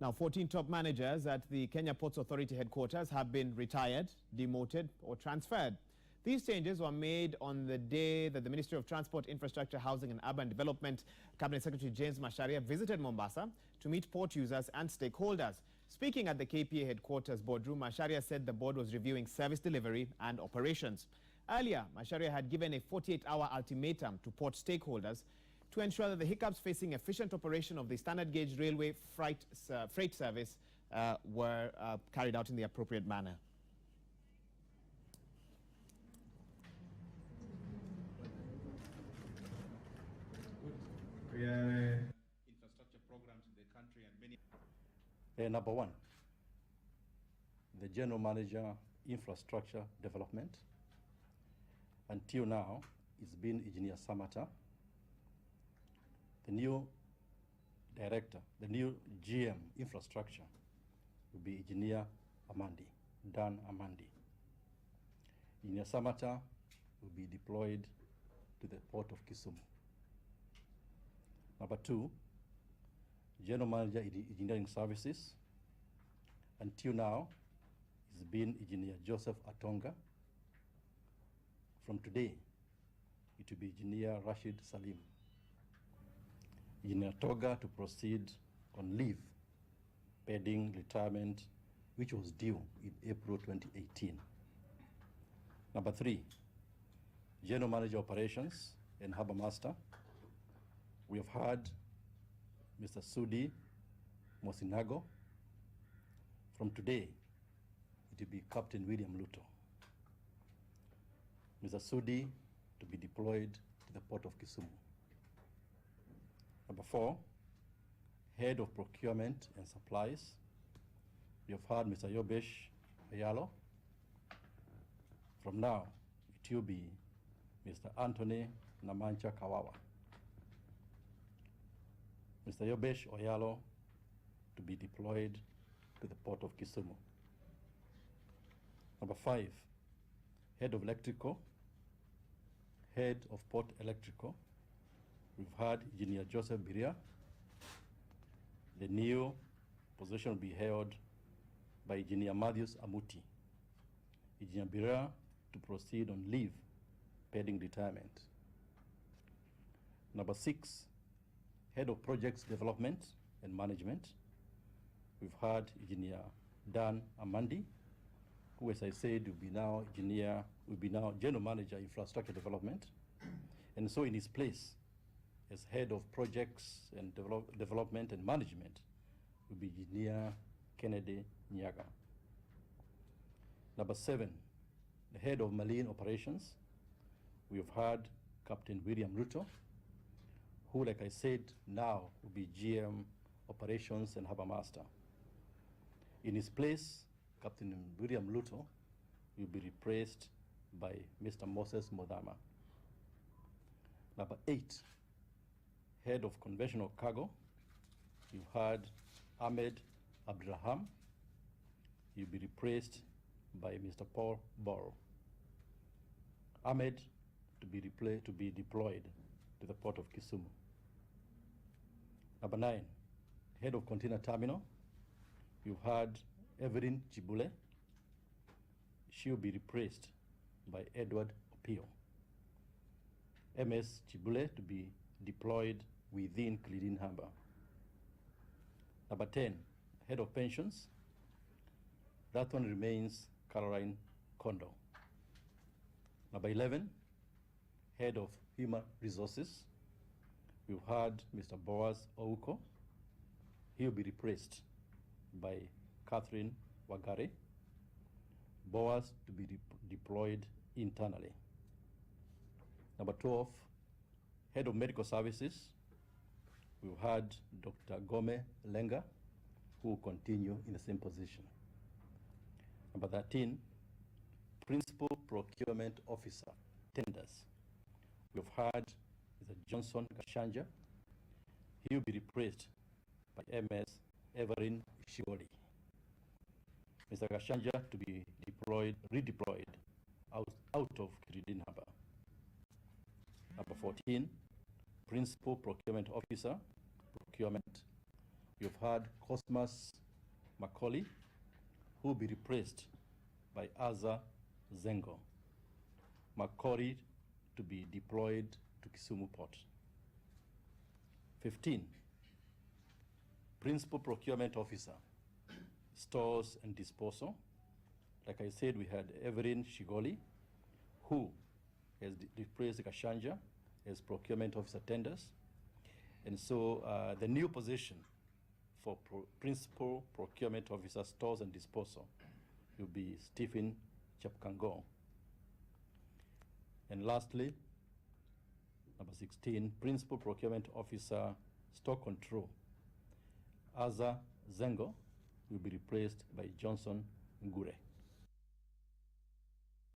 Now, 14 top managers at the Kenya Ports Authority headquarters have been retired, demoted or transferred. These changes were made on the day that the Ministry of Transport, Infrastructure, Housing and Urban Development Cabinet Secretary James Macharia visited Mombasa to meet port users and stakeholders. Speaking at the KPA headquarters boardroom, Macharia said the board was reviewing service delivery and operations. Earlier, Macharia had given a 48-hour ultimatum to port stakeholders to ensure that the hiccups facing efficient operation of the standard gauge railway freight service were carried out in the appropriate manner. Infrastructure programs in the country and many. Number one, the General Manager, Infrastructure Development. Until now, it's been Engineer Samata. The new director, the new GM, Infrastructure, will be Engineer Amandi, Dan Amandi. Engineer Samata will be deployed to the port of Kisumu. Number two, General Manager Engineering Services. Until now, it's been Engineer Joseph Atonga. From today, it will be Engineer Rashid Salim. Engineer Toga to proceed on leave, pending retirement, which was due in April 2018. Number three, General Manager Operations and Harbour Master. We have had Mr. Sudi Mosinago. From today, it will be Captain William Luto. Mr. Sudi to be deployed to the port of Kisumu. Number four, Head of Procurement and Supplies. We have had Mr. Yobesh Ayalo. From now, it will be Mr. Anthony Namancha Kawawa. Mr. Yobesh Oyalo to be deployed to the port of Kisumu. Number five, Head of Electrical, Head of Port Electrical. We've had Engineer Joseph Biria. The new position will be held by Engineer Matthews Amuti. Engineer Biria to proceed on leave, pending retirement. Number six, Head of Projects Development and Management. We've had Engineer Dan Amandi, who, as I said, will be now General Manager Infrastructure Development. And so in his place, as Head of Projects and Development and Management, will be Engineer Kennedy Nyaga. Number seven, the Head of Marine Operations. We've had Captain William Ruto, who, like I said, now will be GM Operations and Harbour Master. In his place, Captain William Luto will be replaced by Mr. Moses Modama. Number eight, Head of Conventional Cargo. You had Ahmed Abdulraham. He'll be replaced by Mr. Paul Boro. Ahmed to be deployed to the port of Kisumu. Number nine, Head of Container Terminal. You had Evelyn Chibule. She will be replaced by Edward Opio. MS Chibule to be deployed within Kilidin Harbour. Number 10, Head of Pensions. That one remains Caroline Kondo. Number 11, Head of Human Resources. We've had Mr. Boaz Ouko. He will be replaced by Catherine Wagare. Boaz to be deployed internally. Number 12, Head of Medical Services. We've had Dr. Gome Lenga, who will continue in the same position. Number 13, Principal Procurement Officer, Tenders. We've had Mr. Johnson Gashanja. He will be replaced by MS Everin Shiori. Mr. Gashanja to be redeployed out of Kilidin Harbour. Number 14, Principal Procurement Officer, Procurement. you've had Cosmas Macaulay, who will be replaced by Aza Zengo. Macaulay to be deployed to Kisumu Port. 15, Principal Procurement Officer, Stores and Disposal. Like I said, we had Everin Shigoli, who has replaced Kashanja as Procurement Officer Tenders. And so the new position for Principal Procurement Officer, Stores and Disposal will be Stephen Chapkango. And lastly, number 16, Principal Procurement Officer, Stock Control, Aza Zengo, will be replaced by Johnson Ngure.